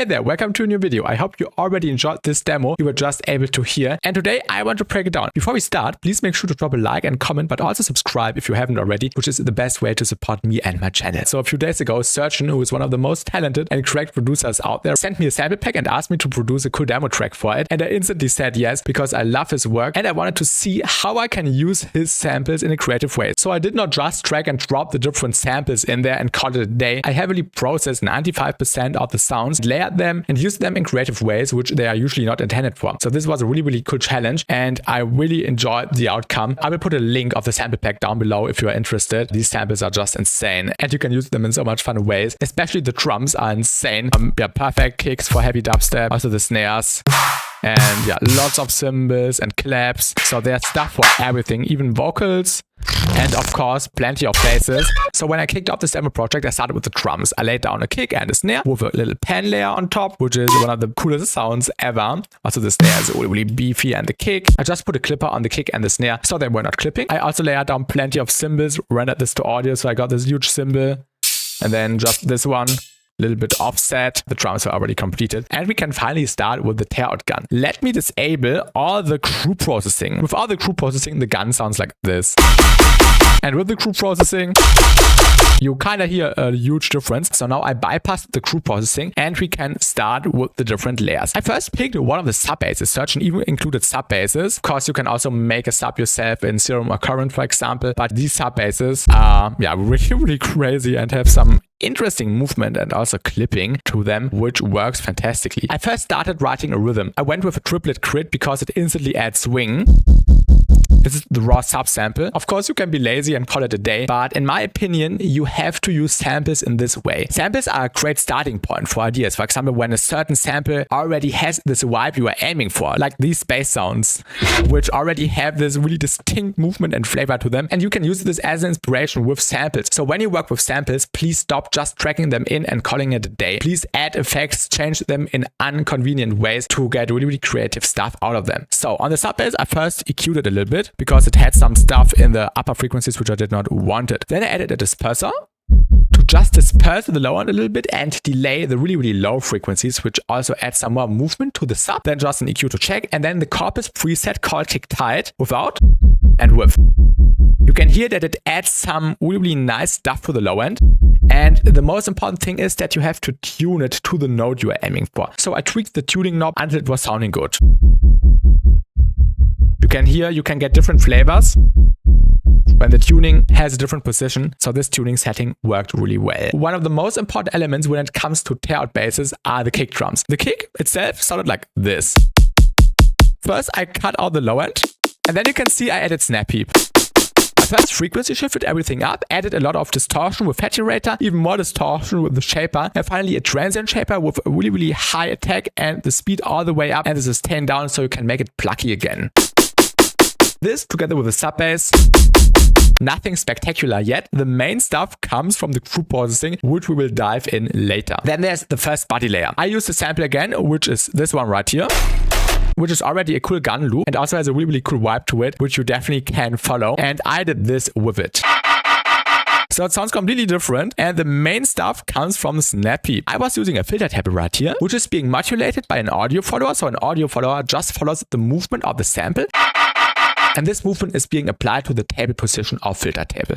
Hey there, welcome to a new video. I hope you already enjoyed this demo you were just able to hear. And today I want to break it down. Before we start, please make sure to drop a like and comment, but also subscribe if you haven't already, which is the best way to support me and my channel. So a few days ago, Surgeon, who is one of the most talented and correct producers out there, sent me a sample pack and asked me to produce a cool demo track for it. And I instantly said yes, because I love his work and I wanted to see how I can use his samples in a creative way. So I did not just drag and drop the different samples in there and call it a day. I heavily processed 95% of the sounds, layered them and used them in creative ways, which they are usually not intended for. So this was a really cool challenge and I really enjoyed the outcome. I will put a link of the sample pack down below if you are interested. These samples are just insane and you can use them in so much fun ways. Especially the drums are insane. Yeah, perfect kicks for heavy dubstep, also the snares. And yeah, lots of cymbals and claps. So there's stuff for everything, even vocals. And of course, plenty of basses. So when I kicked off this demo project, I started with the drums. I laid down a kick and a snare with a little pan layer on top, which is one of the coolest sounds ever. Also the snare is really beefy and the kick. I just put a clipper on the kick and the snare so they were not clipping. I also layered down plenty of cymbals, rendered this to audio. So I got this huge cymbal and then just this one. Little bit offset. The drums are already completed. And we can finally start with the Tearout gun. Let me disable all the crew processing. Without the crew processing, the gun sounds like this. And with the crew processing, you kind of hear a huge difference. So now I bypassed the crew processing and we can start with the different layers. I first picked one of the sub basses. Surgeon even included sub basses. Of course, you can also make a sub yourself in Serum or Current, for example. But these sub basses are really crazy and have some interesting movement and also clipping to them, which works fantastically. I first started writing a rhythm. I went with a triplet crit because it instantly adds swing. This is the raw sub sample. Of course, you can be lazy and call it a day, but in my opinion, you have to use samples in this way. Samples are a great starting point for ideas. For example, when a certain sample already has this vibe you are aiming for, like these bass sounds, which already have this really distinct movement and flavor to them. And you can use this as an inspiration with samples. So when you work with samples, please stop just tracking them in and calling it a day. Please add effects, change them in inconvenient ways to get really creative stuff out of them. So on the sub bass, I first EQ'd it a little bit, because it had some stuff in the upper frequencies which I did not want it. Then I added a disperser to just disperse the low end a little bit and delay the really low frequencies, which also adds some more movement to the sub. Then just an EQ to check, and then the corpus preset called kick tight without and with. You can hear that it adds some really nice stuff to the low end. And the most important thing is that you have to tune it to the note you are aiming for. So I tweaked the tuning knob until it was sounding good. You can hear, you can get different flavors when the tuning has a different position. So this tuning setting worked really well. One of the most important elements when it comes to Tearout basses are the kick drums. The kick itself sounded like this. First, I cut out the low end, and then you can see I added snap peep. I first frequency shifted everything up, added a lot of distortion with Tearout, even more distortion with the shaper, and finally a transient shaper with a really high attack and the speed all the way up and the sustain down so you can make it plucky again. This, together with the sub bass, nothing spectacular yet. The main stuff comes from the crew processing, which we will dive in later. Then there's the first body layer. I used the sample again, which is this one right here, which is already a cool gun loop and also has a really cool vibe to it, which you definitely can follow. And I did this with it. So it sounds completely different, and the main stuff comes from the snap peep. I was using a filter table right here, which is being modulated by an audio follower. So an audio follower just follows the movement of the sample. And this movement is being applied to the table position of filter table.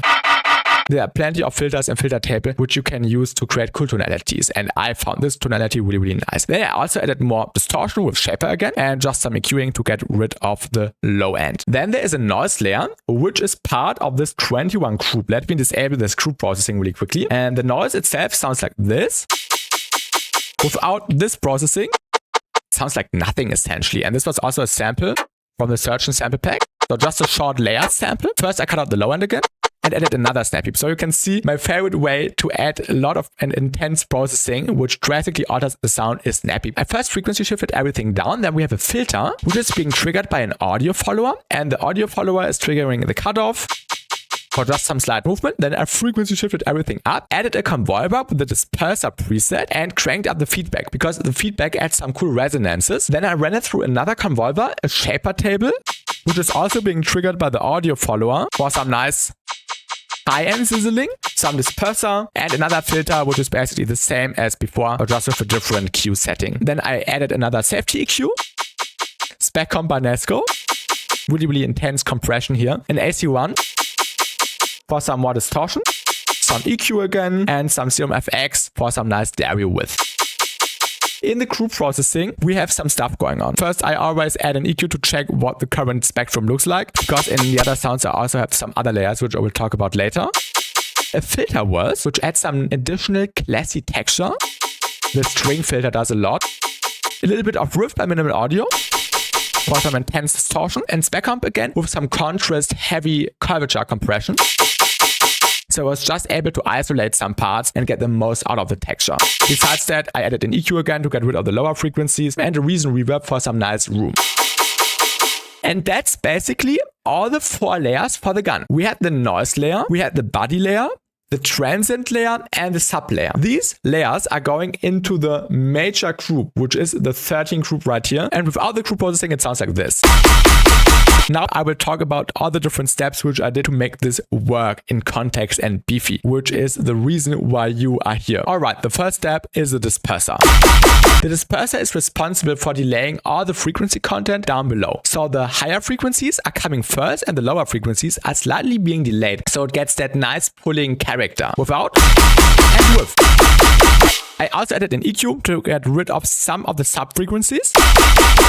There are plenty of filters in filter table which you can use to create cool tonalities, and I found this tonality really nice. Then I also added more distortion with shaper again and just some EQing to get rid of the low end. Then there is a noise layer which is part of this 21 group. Let me disable this group processing really quickly. And the noise itself sounds like this. Without this processing, it sounds like nothing essentially. And this was also a sample from the Surgeon sample pack. So just a short layered sample. First I cut out the low end again and added another snap peep. So you can see my favorite way to add a lot of an intense processing, which drastically alters the sound, is snap peep. I first frequency shifted everything down. Then we have a filter, which is being triggered by an audio follower. And the audio follower is triggering the cutoff for just some slight movement. Then I frequency shifted everything up, added a convolver with the disperser preset and cranked up the feedback because the feedback adds some cool resonances. Then I ran it through another convolver, a shaper table, which is also being triggered by the audio follower for some nice high-end sizzling, some disperser, and another filter, which is basically the same as before, but just with a different Q setting. Then I added another safety EQ, spec comp by Nasko, really intense compression here, an AC1 for some more distortion, some EQ again, and some Serum FX for some nice stereo width. In the group processing, we have some stuff going on. First, I always add an EQ to check what the current spectrum looks like, because in the other sounds I also have some other layers, which I will talk about later. A filter verse, which adds some additional classy texture. The string filter does a lot. A little bit of riff by minimal audio for some intense distortion, and spec comp again with some contrast heavy curvature compression. So I was just able to isolate some parts and get the most out of the texture. Besides that, I added an EQ again to get rid of the lower frequencies and a reason reverb for some nice room. And that's basically all the 4 layers for the gun. We had the noise layer, we had the body layer, the transient layer, and the sub layer. These layers are going into the major group, which is the 13 group right here. And without the group processing, it sounds like this. Now I will talk about all the different steps which I did to make this work in context and beefy, which is the reason why you are here. Alright, the first step is the disperser. The disperser is responsible for delaying all the frequency content down below. So the higher frequencies are coming first and the lower frequencies are slightly being delayed. So it gets that nice pulling character without and with. I also added an EQ to get rid of some of the sub-frequencies,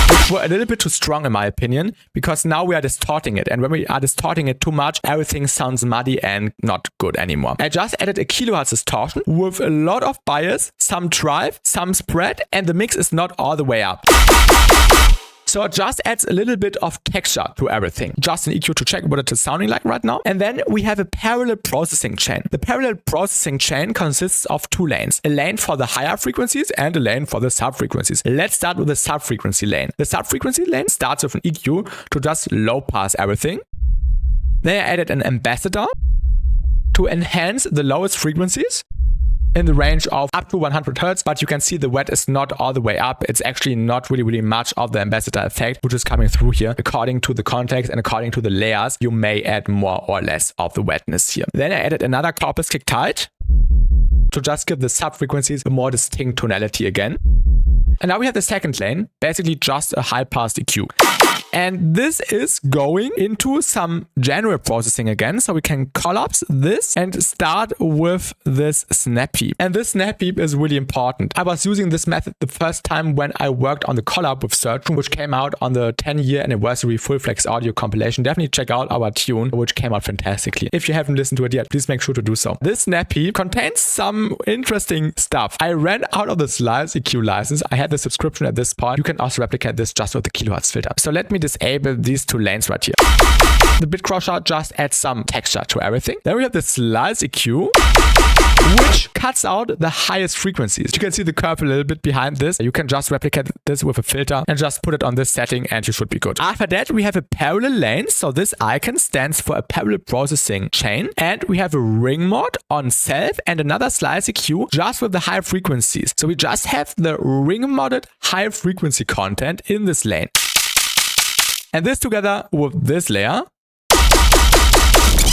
which were a little bit too strong in my opinion, because now we are distorting it. And when we are distorting it too much, everything sounds muddy and not good anymore. I just added a kilohertz distortion with a lot of bias, some drive, some spread, and the mix is not all the way up. So it just adds a little bit of texture to everything. Just an EQ to check what it is sounding like right now. And then we have a parallel processing chain. The parallel processing chain consists of 2 lanes. A lane for the higher frequencies and a lane for the sub-frequencies. Let's start with the sub-frequency lane. The sub-frequency lane starts with an EQ to just low pass everything. Then I added an ambassador to enhance the lowest frequencies in the range of up to 100 Hz, but you can see the wet is not all the way up. It's actually not really much of the ambassador effect, which is coming through here. According to the context and according to the layers, you may add more or less of the wetness here. Then I added another corpus kick tight to just give the sub-frequencies a more distinct tonality again. And now we have the second lane, basically just a high pass EQ. And this is going into some general processing again. So we can collapse this and start with this snap peep. And this snap peep is really important. I was using this method the first time when I worked on the collab with Serum, which came out on the 10-year anniversary Full Flex audio compilation. Definitely check out our tune, which came out fantastically. If you haven't listened to it yet, please make sure to do so. This snap peep contains some interesting stuff. I ran out of the slice EQ license. I had the subscription at this point. You can also replicate this just with the kilohertz filter. So let me disable these 2 lanes right here. The bit crusher just adds some texture to everything. Then we have the slice EQ, which cuts out the highest frequencies. You can see the curve a little bit behind this. You can just replicate this with a filter and just put it on this setting and you should be good. After that, we have a parallel lane. So this icon stands for a parallel processing chain. And we have a ring mod on self and another slice EQ just with the high frequencies. So we just have the ring modded high frequency content in this lane. And this together with this layer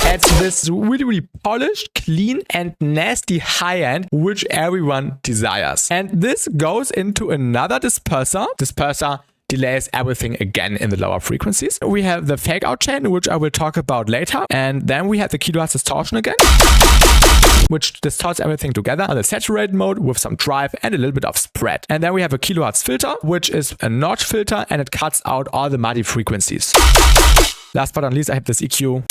adds this really polished, clean and nasty high end, which everyone desires. And this goes into another disperser. Disperser delays everything again in the lower frequencies. We have the fake out chain, which I will talk about later. And then we have the kilohertz distortion again, which distorts everything together on the saturate mode with some drive and a little bit of spread. And then we have a kilohertz filter, which is a notch filter and it cuts out all the muddy frequencies. Last but not least, I have this EQ,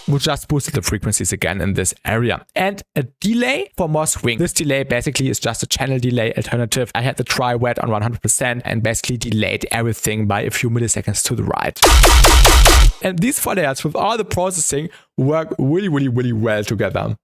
which just boosted the frequencies again in this area. And a delay for more swing. This delay basically is just a channel delay alternative. I had the dry wet on 100% and basically delayed everything by a few milliseconds to the right. And these 4 layers with all the processing work really well together.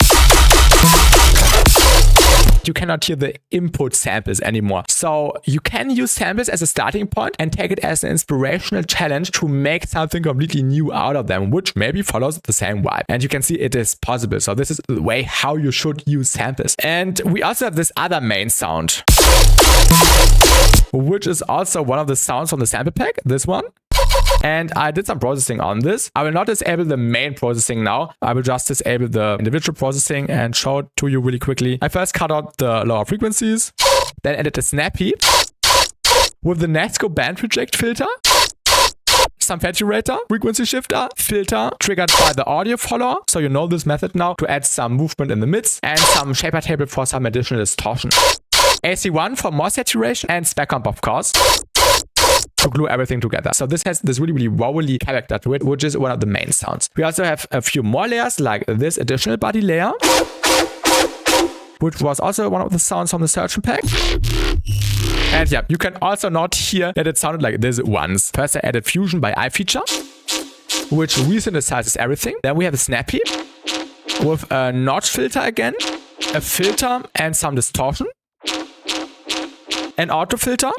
You cannot hear the input samples anymore. So you can use samples as a starting point and take it as an inspirational challenge to make something completely new out of them, which maybe follows the same vibe. And you can see it is possible. So this is the way how you should use samples. And we also have this other main sound, which is also one of the sounds from the sample pack, this one. And I did some processing on this. I will not disable the main processing now. I will just disable the individual processing and show it to you really quickly. I first cut out the lower frequencies, then added a snappy with the Nasko band reject filter, some saturator, frequency shifter, filter triggered by the audio follower, so you know this method now, to add some movement in the mids, and some shaper table for some additional distortion. AC1 for more saturation, and spec comp, of course, to glue everything together. So this has this really wowly character to it, which is one of the main sounds. We also have a few more layers, like this additional body layer, which was also one of the sounds from the Search Pack. And yeah, you can also not hear that it sounded like this once. First I added Fusion by iFeature, which resynthesizes everything. Then we have a snappy with a notch filter again, a filter and some distortion, an auto filter,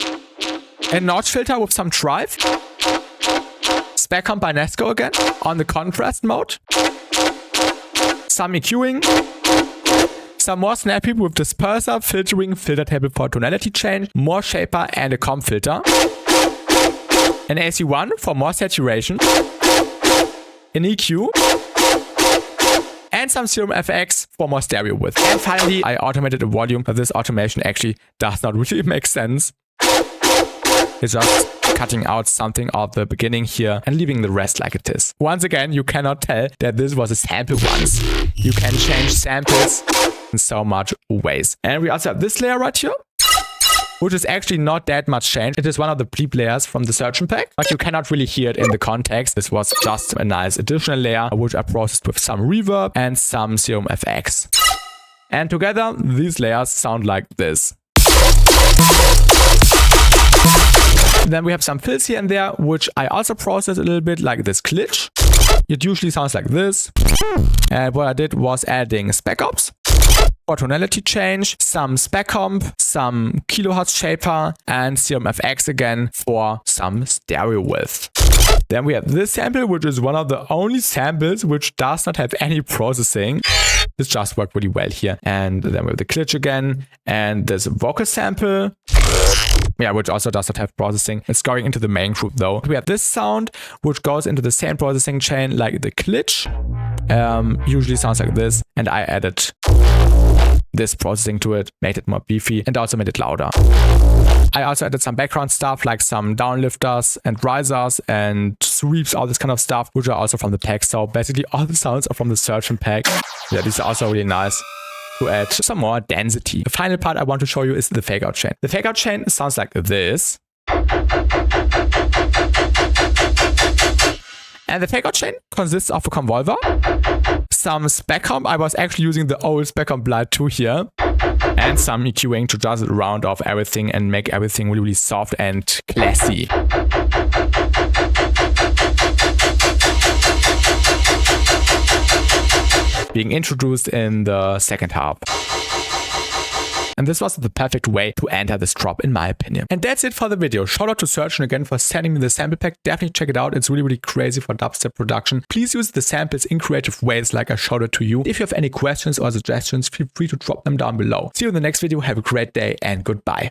a notch filter with some drive, spec comp by Nasko again on the contrast mode, some EQing, some more snappy with disperser, filtering, filter table for tonality change, more shaper and a comp filter, an AC1 for more saturation, an EQ, and some Serum FX for more stereo width. And finally, I automated a volume, but this automation actually does not really make sense. It's just cutting out something of the beginning here and leaving the rest like it is. Once again, you cannot tell that this was a sample once. You can change samples in so much ways. And we also have this layer right here, which is actually not that much changed. It is one of the bleep layers from the Search Pack, but you cannot really hear it in the context. This was just a nice additional layer, which I processed with some reverb and some Serum FX. And together, these layers sound like this. Then we have some fills here and there, which I also processed a little bit, like this glitch. It usually sounds like this. And what I did was adding spec ops for tonality change, some spec comp, some kilohertz shaper, and Serum FX again for some stereo width. Then we have this sample, which is one of the only samples which does not have any processing. This just worked really well here. And then we have the glitch again, and this vocal sample. Yeah, which also does not have processing. It's going into the main group though. We have this sound, which goes into the same processing chain like the glitch. Usually sounds like this. And I added this processing to it, made it more beefy, and also made it louder. I also added some background stuff like some downlifters and risers and sweeps, all this kind of stuff, which are also from the pack. So basically all the sounds are from the Search Pack. Yeah, these are also really nice to add some more density. The final part I want to show you is the fake out chain. The fake out chain sounds like this. And the fake out chain consists of a convolver, some spec comp. I was actually using the old spec comp Light 2 here, and some EQing to just round off everything and make everything really soft and classy. Being introduced in the second half. And this was the perfect way to enter this drop in my opinion. And that's it for the video. Shout out to Search again for sending me the sample pack. Definitely check it out. It's really crazy for dubstep production. Please use the samples in creative ways like I showed it to you. If you have any questions or suggestions, feel free to drop them down below. See you in the next video. Have a great day and goodbye.